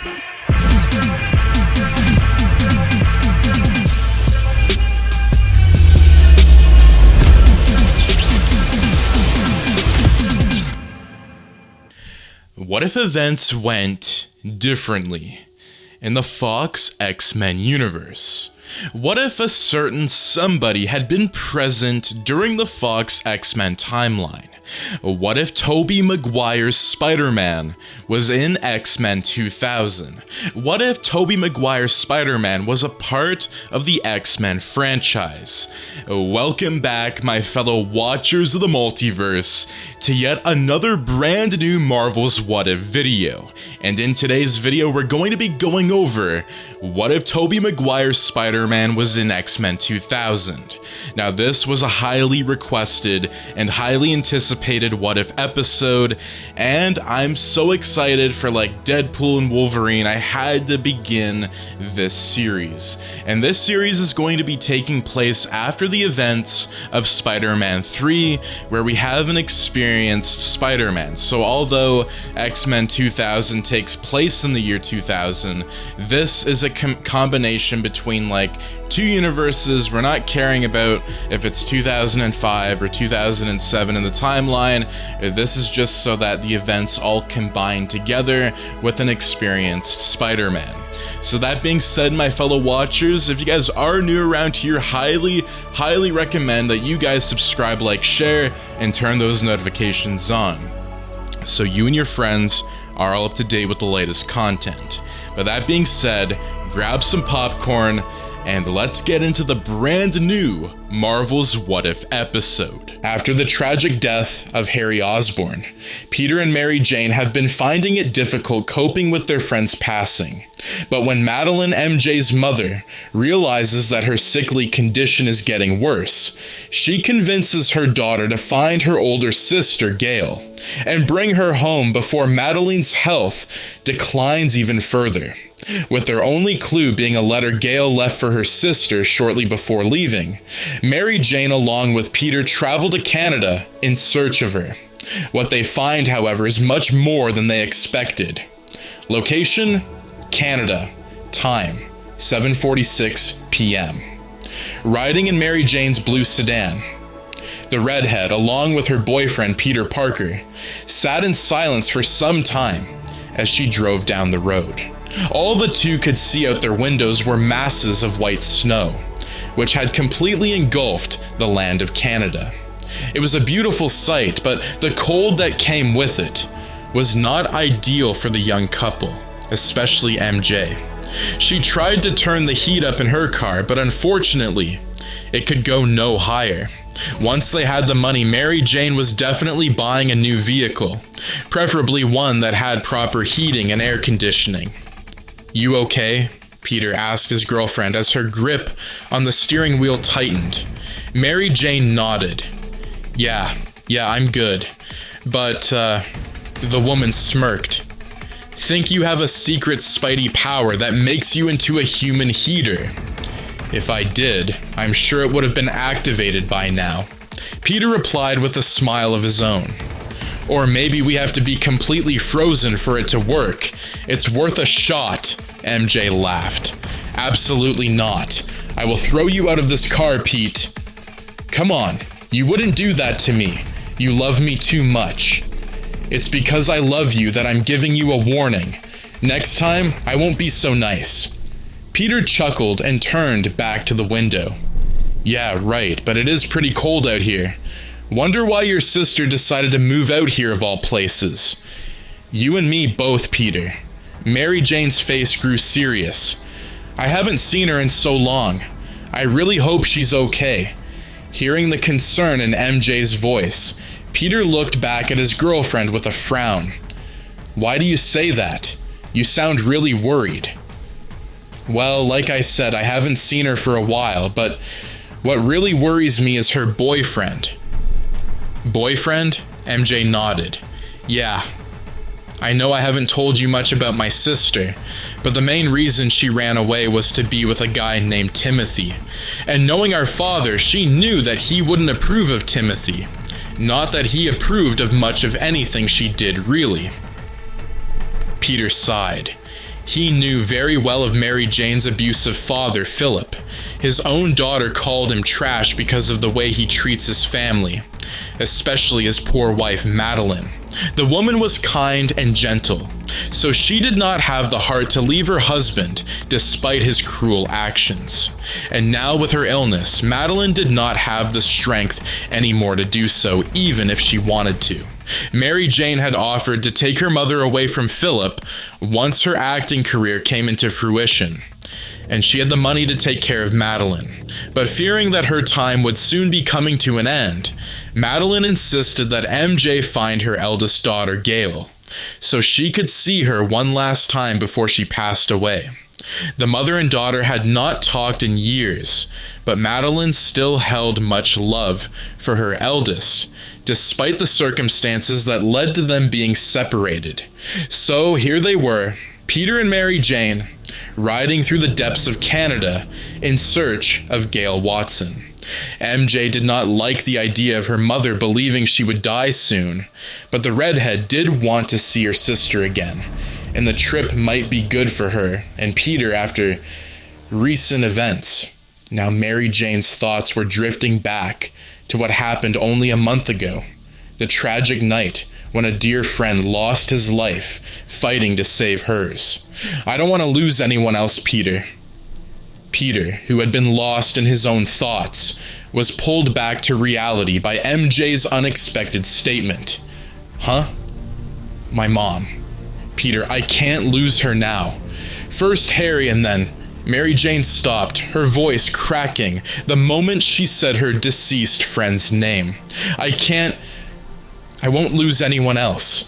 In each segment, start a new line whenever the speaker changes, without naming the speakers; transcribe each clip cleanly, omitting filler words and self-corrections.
What if events went differently in the Fox X-Men universe? What if a certain somebody had been present during the Fox X-Men timeline? What if Tobey Maguire's Spider-Man was in X-Men 2000? What if Tobey Maguire's Spider-Man was a part of the X-Men franchise? Welcome back, my fellow watchers of the multiverse, to yet another brand new Marvel's What If video. And in today's video, we're going to be going over what if Tobey Maguire's Spider-Man was in X-Men 2000. Now, this was a highly requested and highly anticipated What If episode, and I'm so excited for like Deadpool and Wolverine, I had to begin this series. And this series is going to be taking place after the events of Spider-Man 3, where we have an experienced Spider-Man. So although X-Men 2000 takes place in the year 2000, this is a combination between like two universes. We're not caring about if it's 2005 or 2007 in the timeline. This is just so that the events all combine together with an experienced Spider-Man. So that being said, my fellow watchers, if you guys are new around here, highly recommend that you guys subscribe, like, share, and turn those notifications on, so you and your friends are all up to date with the latest content. But that being said, grab some popcorn, and let's get into the brand new Marvel's What If episode. After the tragic death of Harry Osborn, Peter and Mary Jane have been finding it difficult coping with their friend's passing. But when Madeline, MJ's mother, realizes that her sickly condition is getting worse, she convinces her daughter to find her older sister, Gail, and bring her home before Madeline's health declines even further, with their only clue being a letter Gail left for her sister shortly before leaving. Mary Jane, along with Peter, travel to Canada in search of her. What they find, however, is much more than they expected. Location: Canada. Time: 7:46 p.m. Riding in Mary Jane's blue sedan, the redhead, along with her boyfriend Peter Parker, sat in silence for some time as she drove down the road. All the two could see out their windows were masses of white snow, which had completely engulfed the land of Canada. It was a beautiful sight, but the cold that came with it was not ideal for the young couple, especially MJ. She tried to turn the heat up in her car, but unfortunately, it could go no higher. Once they had the money, Mary Jane was definitely buying a new vehicle, preferably one that had proper heating and air conditioning. "You okay?" Peter asked his girlfriend as her grip on the steering wheel tightened. Mary Jane nodded. Yeah, I'm good. But, the woman smirked. "Think you have a secret Spidey power that makes you into a human heater?" "If I did, I'm sure it would have been activated by now," Peter replied with a smile of his own. "Or maybe we have to be completely frozen for it to work. It's worth a shot," MJ laughed. "Absolutely not. I will throw you out of this car, Pete." "Come on, you wouldn't do that to me. You love me too much." "It's because I love you that I'm giving you a warning. Next time, I won't be so nice." Peter chuckled and turned back to the window. "Yeah, right, but it is pretty cold out here. Wonder why your sister decided to move out here of all places." "You and me both, Peter." Mary Jane's face grew serious. "I haven't seen her in so long. I really hope she's okay." Hearing the concern in MJ's voice, Peter looked back at his girlfriend with a frown. "Why do you say that? You sound really worried." "Well, like I said, I haven't seen her for a while, but what really worries me is her boyfriend." "Boyfriend?" MJ nodded. "Yeah. I know I haven't told you much about my sister, but the main reason she ran away was to be with a guy named Timothy. And knowing our father, she knew that he wouldn't approve of Timothy. Not that he approved of much of anything she did, really." Peter sighed. He knew very well of Mary Jane's abusive father, Philip. His own daughter called him trash because of the way he treats his family, especially his poor wife, Madeline. The woman was kind and gentle, so she did not have the heart to leave her husband despite his cruel actions. And now with her illness, Madeline did not have the strength anymore to do so, even if she wanted to. Mary Jane had offered to take her mother away from Philip once her acting career came into fruition, and she had the money to take care of Madeline. But fearing that her time would soon be coming to an end, Madeline insisted that MJ find her eldest daughter, Gail, so she could see her one last time before she passed away. The mother and daughter had not talked in years, but Madeline still held much love for her eldest, despite the circumstances that led to them being separated. So here they were, Peter and Mary Jane, riding through the depths of Canada in search of Gail Watson. MJ did not like the idea of her mother believing she would die soon, but the redhead did want to see her sister again, and the trip might be good for her and Peter after recent events. Now Mary Jane's thoughts were drifting back to what happened only a month ago, the tragic night when a dear friend lost his life fighting to save hers. I don't want to lose anyone else, Peter. Peter, who had been lost in his own thoughts, was pulled back to reality by MJ's unexpected statement. Huh? My mom. Peter, I can't lose her now. First Harry and then... Mary Jane stopped, her voice cracking the moment she said her deceased friend's name. I won't lose anyone else.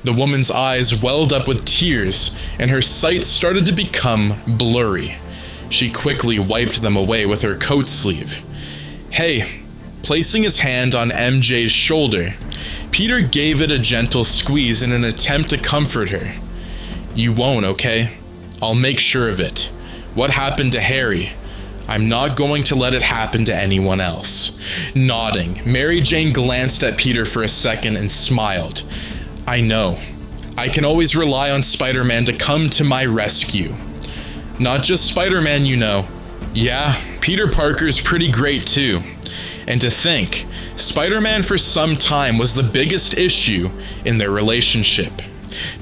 The woman's eyes welled up with tears, and her sight started to become blurry. She quickly wiped them away with her coat sleeve. Hey, placing his hand on MJ's shoulder, Peter gave it a gentle squeeze in an attempt to comfort her. You won't, okay? I'll make sure of it. What happened to Harry? I'm not going to let it happen to anyone else. Nodding, Mary Jane glanced at Peter for a second and smiled. I know. I can always rely on Spider-Man to come to my rescue. Not just Spider-Man, you know. Yeah, Peter Parker's pretty great too. And to think, Spider-Man for some time was the biggest issue in their relationship.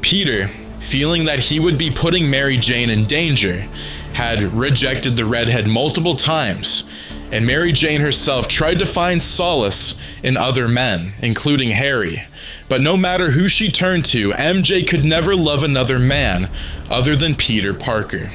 Peter, feeling that he would be putting Mary Jane in danger, had rejected the redhead multiple times, and Mary Jane herself tried to find solace in other men, including Harry. But no matter who she turned to, MJ could never love another man other than Peter Parker.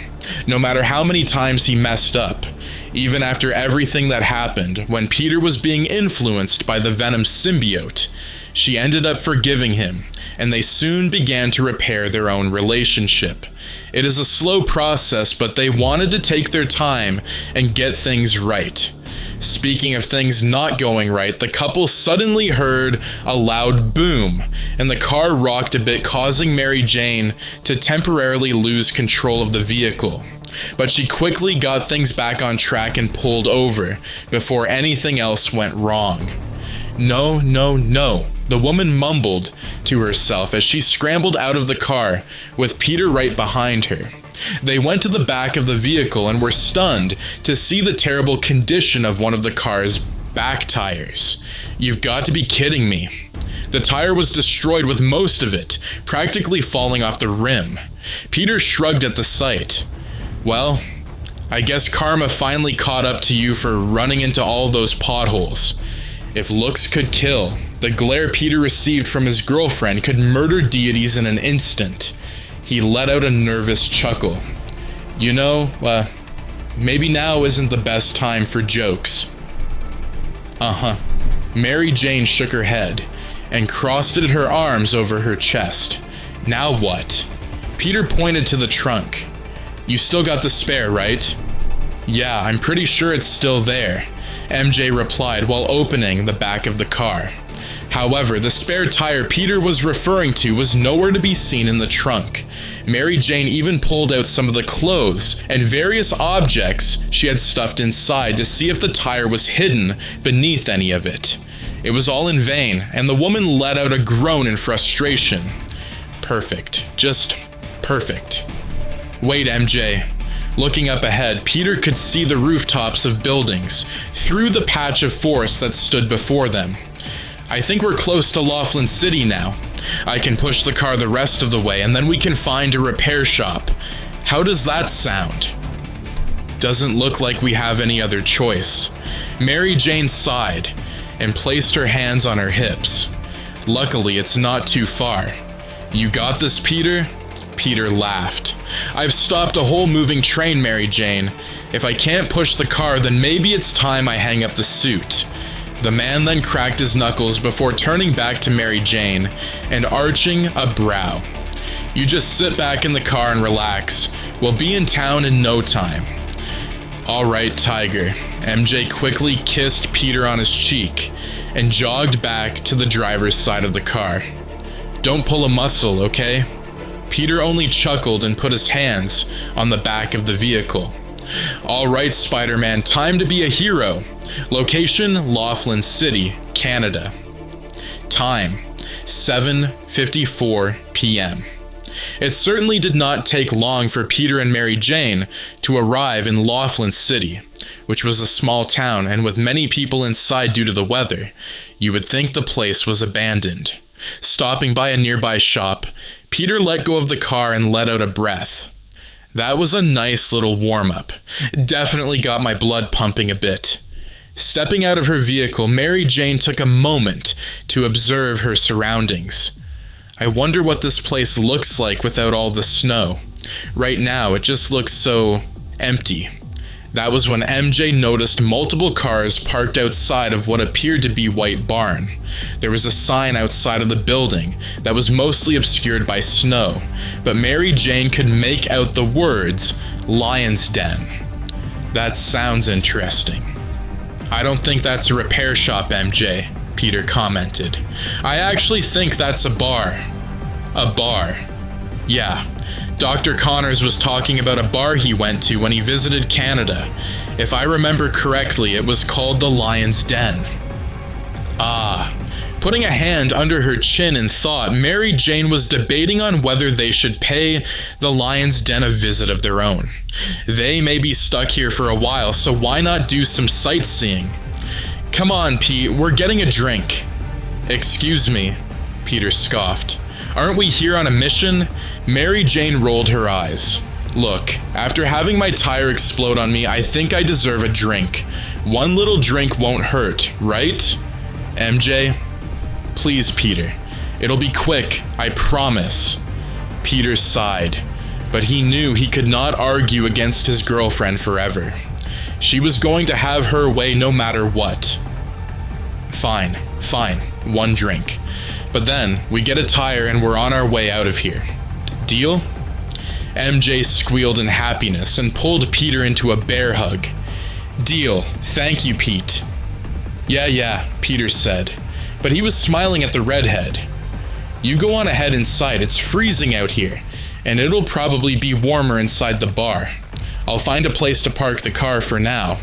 No matter how many times he messed up, even after everything that happened when Peter was being influenced by the Venom symbiote, she ended up forgiving him, and they soon began to repair their own relationship. It is a slow process, but they wanted to take their time and get things right. Speaking of things not going right, the couple suddenly heard a loud boom, and the car rocked a bit, causing Mary Jane to temporarily lose control of the vehicle. But she quickly got things back on track and pulled over before anything else went wrong. No, no, no, the woman mumbled to herself as she scrambled out of the car, with Peter right behind her. They went to the back of the vehicle and were stunned to see the terrible condition of one of the car's back tires. You've got to be kidding me. The tire was destroyed, with most of it practically falling off the rim. Peter shrugged at the sight. Well, I guess karma finally caught up to you for running into all those potholes. If looks could kill, the glare Peter received from his girlfriend could murder deities in an instant. He let out a nervous chuckle. You know, maybe now isn't the best time for jokes. Mary Jane shook her head and crossed her arms over her chest. Now what? Peter pointed to the trunk. You still got the spare, right? Yeah, I'm pretty sure it's still there, MJ replied while opening the back of the car. However, the spare tire Peter was referring to was nowhere to be seen in the trunk. Mary Jane even pulled out some of the clothes and various objects she had stuffed inside to see if the tire was hidden beneath any of it. It was all in vain, and the woman let out a groan in frustration. Perfect. Just Perfect. Wait, MJ. Looking up ahead, Peter could see the rooftops of buildings through the patch of forest that stood before them. I think we're close to Laughlin City now. I can push the car the rest of the way and then we can find a repair shop. How does that sound? Doesn't look like we have any other choice. Mary Jane sighed and placed her hands on her hips. Luckily, it's not too far. You got this, Peter? Peter laughed. I've stopped a whole moving train, Mary Jane. If I can't push the car, then maybe it's time I hang up the suit. The man then cracked his knuckles before turning back to Mary Jane and arching a brow. You just sit back in the car and relax. We'll be in town in no time. All right, Tiger. MJ quickly kissed Peter on his cheek and jogged back to the driver's side of the car. Don't pull a muscle, okay? Peter only chuckled and put his hands on the back of the vehicle. All right, Spider-Man, time to be a hero. Location, Laughlin City, Canada. Time, 7:54 p.m. It certainly did not take long for Peter and Mary Jane to arrive in Laughlin City, which was a small town and with many people inside due to the weather. You would think the place was abandoned. Stopping by a nearby shop, Peter let go of the car and let out a breath. That was a nice little warm-up. Definitely got my blood pumping a bit. Stepping out of her vehicle, Mary Jane took a moment to observe her surroundings. I wonder what this place looks like without all the snow. Right now, it just looks so empty. That was when MJ noticed multiple cars parked outside of what appeared to be White Barn. There was a sign outside of the building that was mostly obscured by snow, but Mary Jane could make out the words, Lion's Den. That sounds interesting. I don't think that's a repair shop, MJ, Peter commented. I actually think that's a bar. A bar. Yeah. Dr. Connors was talking about a bar he went to when he visited Canada. If I remember correctly, it was called the Lion's Den. Ah. Putting a hand under her chin in thought, Mary Jane was debating on whether they should pay the Lion's Den a visit of their own. They may be stuck here for a while, so why not do some sightseeing? Come on, Pete, we're getting a drink. Excuse me, Peter scoffed. Aren't we here on a mission? Mary Jane rolled her eyes. Look, after having my tire explode on me, I think I deserve a drink. One little drink won't hurt, right? MJ? Please, Peter. It'll be quick, I promise. Peter sighed, but he knew he could not argue against his girlfriend forever. She was going to have her way no matter what. Fine, one drink. But then, we get a tire and we're on our way out of here. Deal? MJ squealed in happiness and pulled Peter into a bear hug. Deal. Thank you, Pete. Yeah, Peter said, but he was smiling at the redhead. You go on ahead inside, it's freezing out here, and it'll probably be warmer inside the bar. I'll find a place to park the car for now.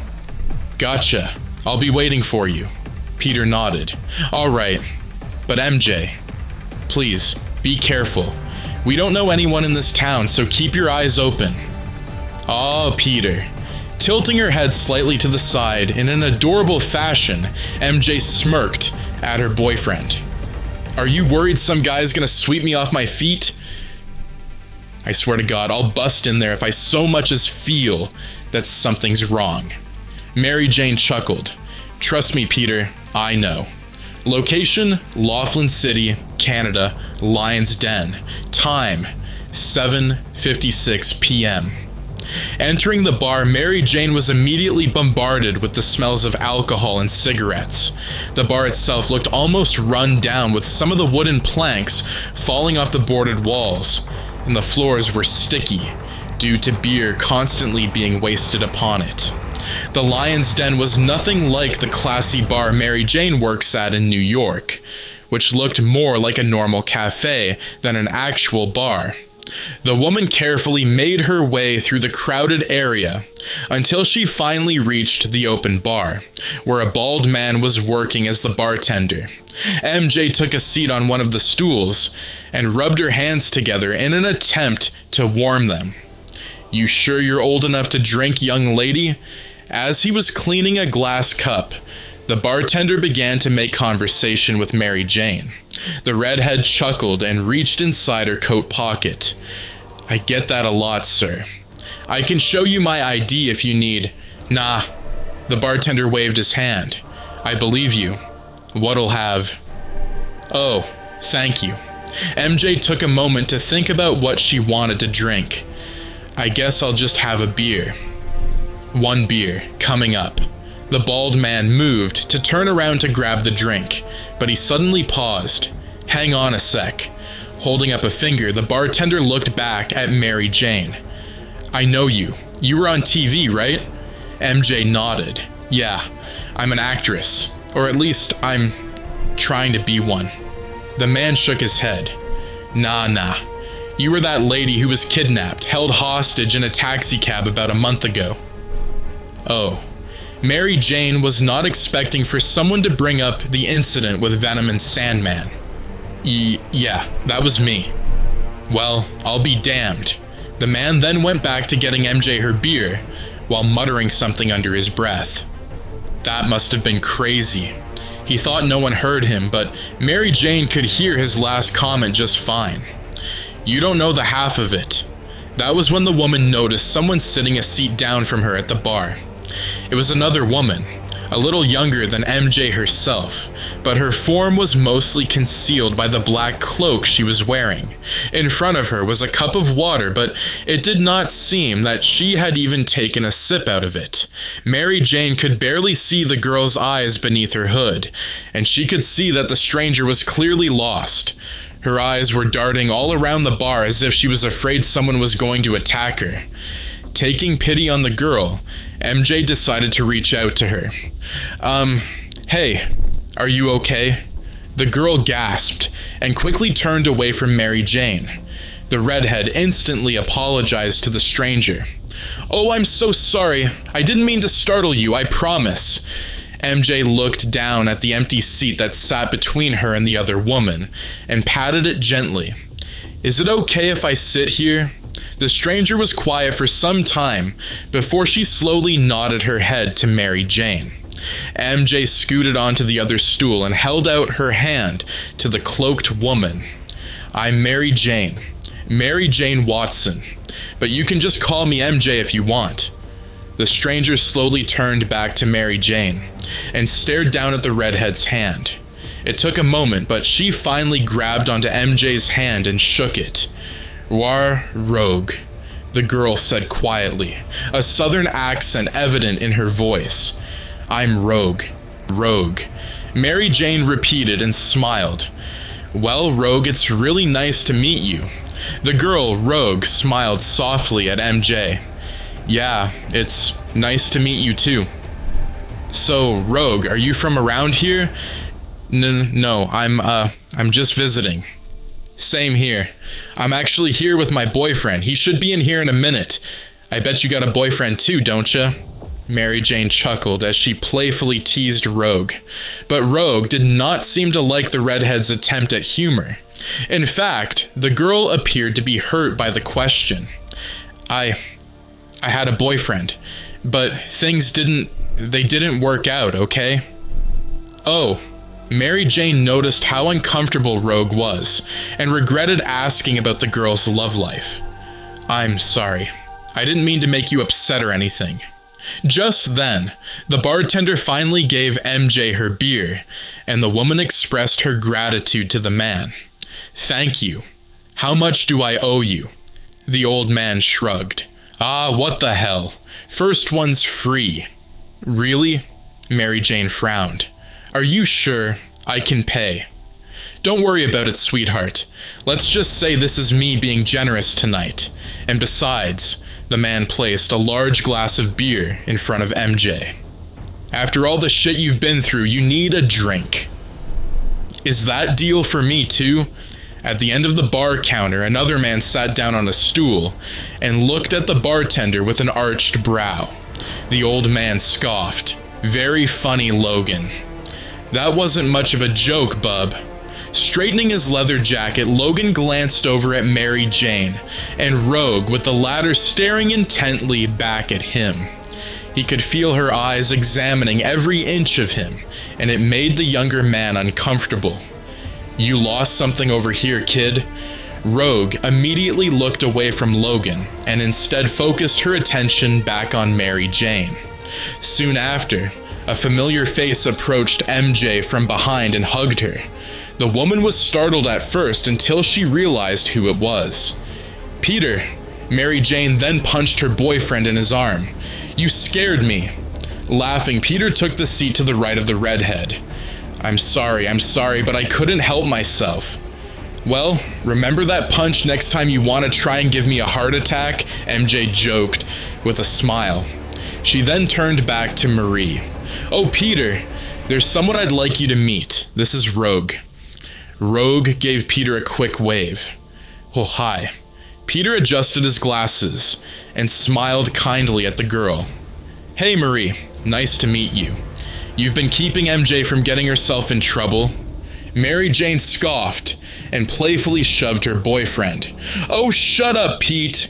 Gotcha. I'll be waiting for you. Peter nodded. All right. But MJ, please, be careful. We don't know anyone in this town, so keep your eyes open. Oh, Peter. Tilting her head slightly to the side in an adorable fashion, MJ smirked at her boyfriend. Are you worried some guy's gonna sweep me off my feet? I swear to God, I'll bust in there if I so much as feel that something's wrong. Mary Jane chuckled. Trust me, Peter, I know. Location, Laughlin City, Canada, Lion's Den. Time, 7:56 p.m. Entering the bar, Mary Jane was immediately bombarded with the smells of alcohol and cigarettes. The bar itself looked almost run down, with some of the wooden planks falling off the boarded walls, and the floors were sticky due to beer constantly being wasted upon it. The Lion's Den was nothing like the classy bar Mary Jane works at in New York, which looked more like a normal cafe than an actual bar. The woman carefully made her way through the crowded area until she finally reached the open bar, where a bald man was working as the bartender. MJ took a seat on one of the stools and rubbed her hands together in an attempt to warm them. "You sure you're old enough to drink, young lady?" As he was cleaning a glass cup, the bartender began to make conversation with Mary Jane. The redhead chuckled and reached inside her coat pocket. "I get that a lot, sir. I can show you my ID if you need." "Nah." The bartender waved his hand. "I believe you. What'll have?" "Oh, thank you." MJ took a moment to think about what she wanted to drink. "I guess I'll just have a beer." "One beer, coming up." The bald man moved to turn around to grab the drink, but he suddenly paused. "Hang on a sec." Holding up a finger, the bartender looked back at Mary Jane. "I know you. You were on TV, right?" MJ nodded. "Yeah, I'm an actress. Or at least, I'm trying to be one." The man shook his head. Nah. You were that lady who was kidnapped, held hostage in a taxi cab about a month ago." "Oh." Mary Jane was not expecting for someone to bring up the incident with Venom and Sandman. Yeah, that was me." "Well, I'll be damned." The man then went back to getting MJ her beer, while muttering something under his breath. That must have been crazy. He thought no one heard him, but Mary Jane could hear his last comment just fine. "You don't know the half of it." That was when the woman noticed someone sitting a seat down from her at the bar. It was another woman, a little younger than MJ herself, but her form was mostly concealed by the black cloak she was wearing. In front of her was a cup of water, but it did not seem that she had even taken a sip out of it. Mary Jane could barely see the girl's eyes beneath her hood, and she could see that the stranger was clearly lost. Her eyes were darting all around the bar as if she was afraid someone was going to attack her. Taking pity on the girl, MJ decided to reach out to her. Hey, are you okay?" The girl gasped and quickly turned away from Mary Jane. The redhead instantly apologized to the stranger. "Oh, I'm so sorry. I didn't mean to startle you, I promise." MJ looked down at the empty seat that sat between her and the other woman and patted it gently. "Is it okay if I sit here?" The stranger was quiet for some time before she slowly nodded her head to Mary Jane. MJ scooted onto the other stool and held out her hand to the cloaked woman. "I'm Mary Jane Watson, but you can just call me MJ if you want." The stranger slowly turned back to Mary Jane and stared down at the redhead's hand. It took a moment, but she finally grabbed onto MJ's hand and shook it. "War Rogue," the girl said quietly, a southern accent evident in her voice. "I'm Rogue. Mary Jane repeated and smiled. "Well, Rogue, it's really nice to meet you." The girl, Rogue, smiled softly at MJ. "Yeah, it's nice to meet you too." "So, Rogue, are you from around here?" No, I'm just visiting." "Same here. I'm actually here with my boyfriend. He should be in here in a minute. I bet you got a boyfriend too, don't ya?" Mary Jane chuckled as she playfully teased Rogue. But Rogue did not seem to like the redhead's attempt at humor. In fact, the girl appeared to be hurt by the question. I had a boyfriend, but things didn't work out, okay?" "Oh." Mary Jane noticed how uncomfortable Rogue was, and regretted asking about the girl's love life. "I'm sorry. I didn't mean to make you upset or anything." Just then, the bartender finally gave MJ her beer, and the woman expressed her gratitude to the man. "Thank you. How much do I owe you?" The old man shrugged. "Ah, what the hell. First one's free." "Really?" Mary Jane frowned. "Are you sure? I can pay." "Don't worry about it, sweetheart. Let's just say this is me being generous tonight. And besides," the man placed a large glass of beer in front of MJ. "After all the shit you've been through, you need a drink." "Is that deal for me too?" At the end of the bar counter, another man sat down on a stool and looked at the bartender with an arched brow. The old man scoffed. "Very funny, Logan." "That wasn't much of a joke, bub." Straightening his leather jacket, Logan glanced over at Mary Jane and Rogue, with the latter staring intently back at him. He could feel her eyes examining every inch of him, and it made the younger man uncomfortable. "You lost something over here, kid." Rogue immediately looked away from Logan and instead focused her attention back on Mary Jane. Soon after, a familiar face approached MJ from behind and hugged her. The woman was startled at first until she realized who it was. "Peter." Mary Jane then punched her boyfriend in his arm. "You scared me." Laughing, Peter took the seat to the right of the redhead. I'm sorry, but I couldn't help myself." "Well, remember that punch next time you want to try and give me a heart attack," MJ joked with a smile. She then turned back to Marie. "Oh, Peter, there's someone I'd like you to meet. This is Rogue." Rogue gave Peter a quick wave. "Oh, hi." Peter adjusted his glasses and smiled kindly at the girl. "Hey, Marie, nice to meet you. You've been keeping MJ from getting herself in trouble?" Mary Jane scoffed and playfully shoved her boyfriend. "Oh, shut up, Pete."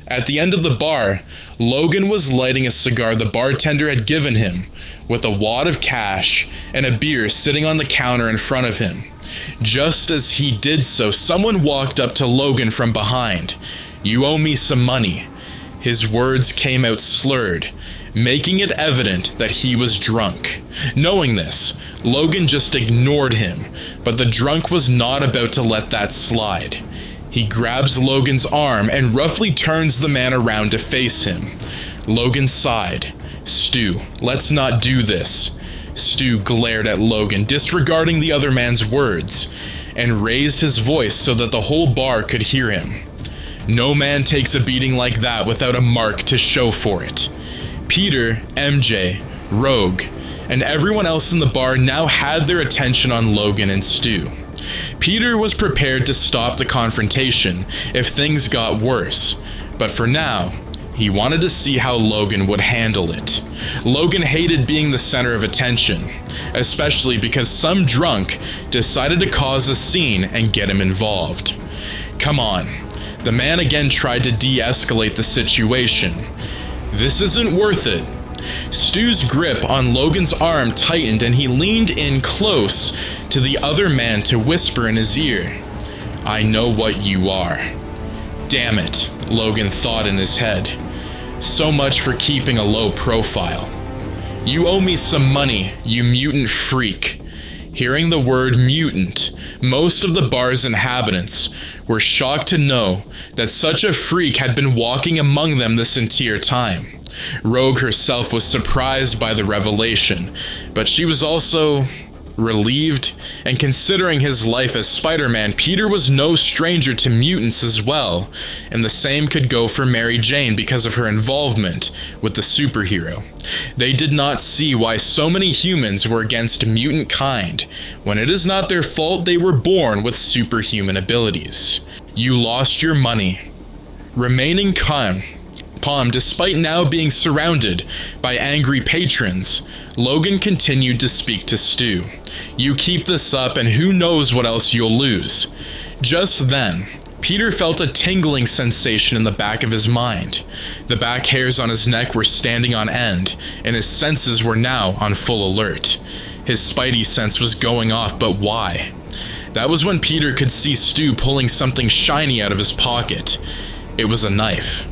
At the end of the bar, Logan was lighting a cigar the bartender had given him, with a wad of cash and a beer sitting on the counter in front of him. Just as he did so, someone walked up to Logan from behind. "You owe me some money." His words came out slurred, making it evident that he was drunk. Knowing this, Logan just ignored him, but the drunk was not about to let that slide. He grabs Logan's arm and roughly turns the man around to face him. Logan sighed. "Stu, let's not do this." Stu glared at Logan, disregarding the other man's words, and raised his voice so that the whole bar could hear him. "No man takes a beating like that without a mark to show for it." Peter, MJ, Rogue, and everyone else in the bar now had their attention on Logan and Stu. Peter was prepared to stop the confrontation if things got worse, but for now, he wanted to see how Logan would handle it. Logan hated being the center of attention, especially because some drunk decided to cause a scene and get him involved. "Come on." The man again tried to de-escalate the situation. "This isn't worth it." Stu's grip on Logan's arm tightened and he leaned in close to the other man to whisper in his ear, "I know what you are." "Damn it," Logan thought in his head. "So much for keeping a low profile. You owe me some money, you mutant freak." Hearing the word mutant, most of the bar's inhabitants were shocked to know that such a freak had been walking among them this entire time. Rogue herself was surprised by the revelation, but she was also relieved, and considering his life as Spider-Man, Peter was no stranger to mutants as well, and the same could go for Mary Jane because of her involvement with the superhero. They did not see why so many humans were against mutant kind, when it is not their fault they were born with superhuman abilities. "You lost your money." Remaining calm, despite now being surrounded by angry patrons, Logan continued to speak to Stu. "You keep this up and who knows what else you'll lose." Just then, Peter felt a tingling sensation in the back of his mind. The back hairs on his neck were standing on end, and his senses were now on full alert. His spidey sense was going off, but why? That was when Peter could see Stu pulling something shiny out of his pocket. It was a knife.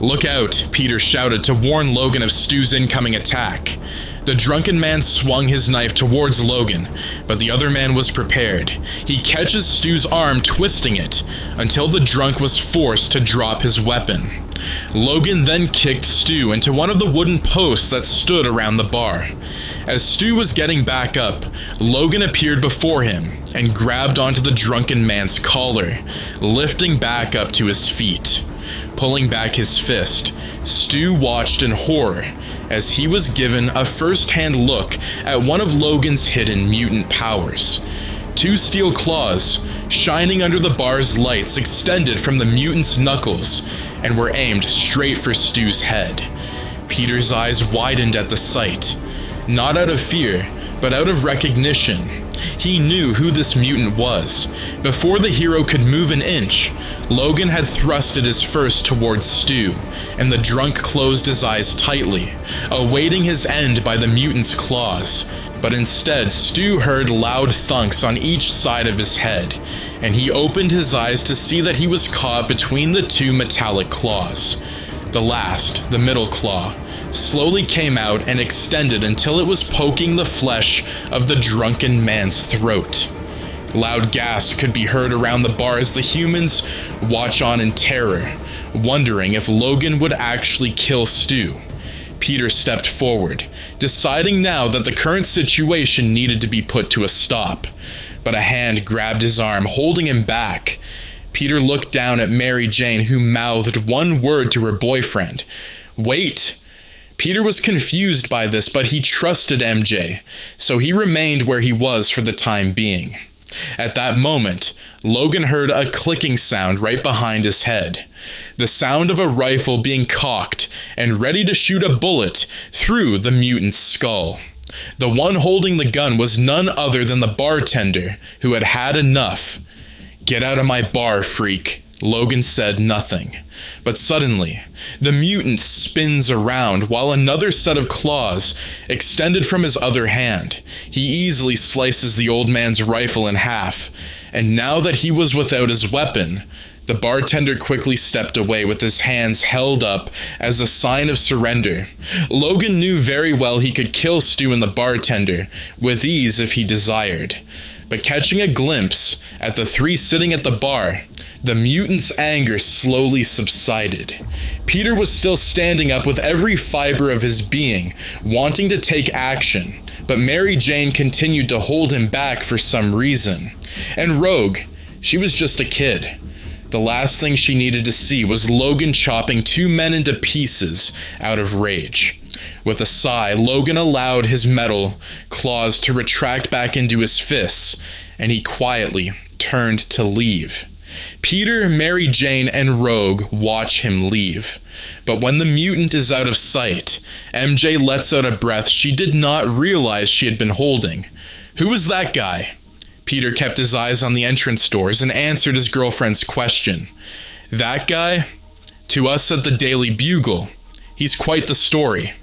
"Look out," Peter shouted to warn Logan of Stu's incoming attack. The drunken man swung his knife towards Logan, but the other man was prepared. He catches Stu's arm, twisting it, until the drunk was forced to drop his weapon. Logan then kicked Stu into one of the wooden posts that stood around the bar. As Stu was getting back up, Logan appeared before him and grabbed onto the drunken man's collar, lifting back up to his feet. Pulling back his fist, Stu watched in horror as he was given a first-hand look at one of Logan's hidden mutant powers. Two steel claws, shining under the bar's lights, extended from the mutant's knuckles and were aimed straight for Stu's head. Peter's eyes widened at the sight, not out of fear, but out of recognition. He knew who this mutant was. Before the hero could move an inch, Logan had thrusted his fist towards Stu, and the drunk closed his eyes tightly, awaiting his end by the mutant's claws. But instead, Stu heard loud thunks on each side of his head, and he opened his eyes to see that he was caught between the two metallic claws. The last, the middle claw, slowly came out and extended until it was poking the flesh of the drunken man's throat. Loud gasps could be heard around the bar as the humans watch on in terror, wondering if Logan would actually kill Stu. Peter stepped forward, deciding now that the current situation needed to be put to a stop. But a hand grabbed his arm, holding him back. Peter looked down at Mary Jane, who mouthed one word to her boyfriend. "Wait!" Peter was confused by this, but he trusted MJ, so he remained where he was for the time being. At that moment, Logan heard a clicking sound right behind his head. The sound of a rifle being cocked and ready to shoot a bullet through the mutant's skull. The one holding the gun was none other than the bartender, who had had enough. "Get out of my bar, freak." Logan said nothing. But suddenly, the mutant spins around while another set of claws extended from his other hand. He easily slices the old man's rifle in half, and now that he was without his weapon, the bartender quickly stepped away with his hands held up as a sign of surrender. Logan knew very well he could kill Stu and the bartender with ease if he desired. But catching a glimpse at the three sitting at the bar, the mutant's anger slowly subsided. Peter was still standing up with every fiber of his being, wanting to take action, but Mary Jane continued to hold him back for some reason. And Rogue, she was just a kid. The last thing she needed to see was Logan chopping two men into pieces out of rage. With a sigh, Logan allowed his metal claws to retract back into his fists, and he quietly turned to leave. Peter, Mary Jane, and Rogue watch him leave. But when the mutant is out of sight, MJ lets out a breath she did not realize she had been holding. "Who was that guy?" Peter kept his eyes on the entrance doors and answered his girlfriend's question. "That guy? To us at the Daily Bugle, he's quite the story."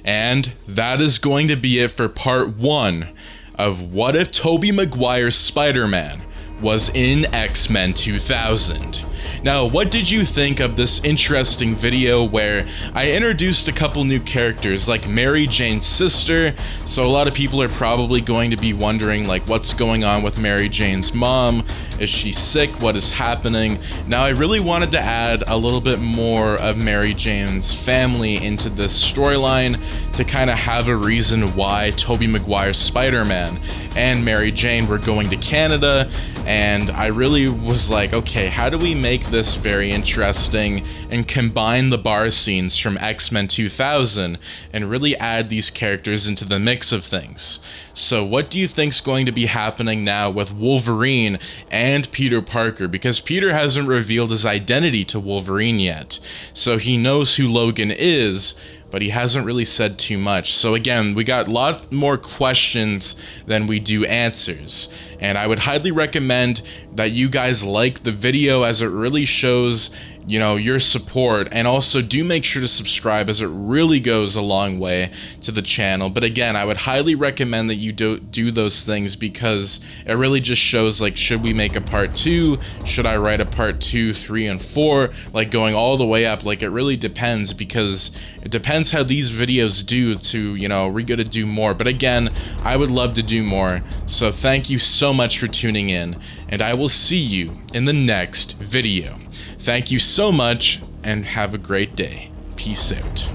And that is going to be it for part 1 of What If Tobey Maguire's Spider-Man was in X-Men 2000. Now, what did you think of this interesting video where I introduced a couple new characters like Mary Jane's sister? So a lot of people are probably going to be wondering like what's going on with Mary Jane's mom. Is she sick? What is happening? Now, I really wanted to add a little bit more of Mary Jane's family into this storyline to kind of have a reason why Tobey Maguire's Spider-Man and Mary Jane were going to Canada. And I really was like, okay, how do we make this very interesting and combine the bar scenes from X-Men 2000 and really add these characters into the mix of things? So what do you think's going to be happening now with Wolverine and Peter Parker? Because Peter hasn't revealed his identity to Wolverine yet. So he knows who Logan is, but he hasn't really said too much. So again, we got a lot more questions than we do answers. And I would highly recommend that you guys like the video, as it really shows, you know, your support, and also do make sure to subscribe, as it really goes a long way to the channel. But again, I would highly recommend that you do those things, because it really just shows like, should we make a part 2? Should I write a part 2, 3, and 4? Like going all the way up. Like it really depends, because it depends how these videos do to, you know, we're gonna do more. But again, I would love to do more. So thank you so much for tuning in, and I will see you in the next video. Thank you so much, and have a great day. Peace out.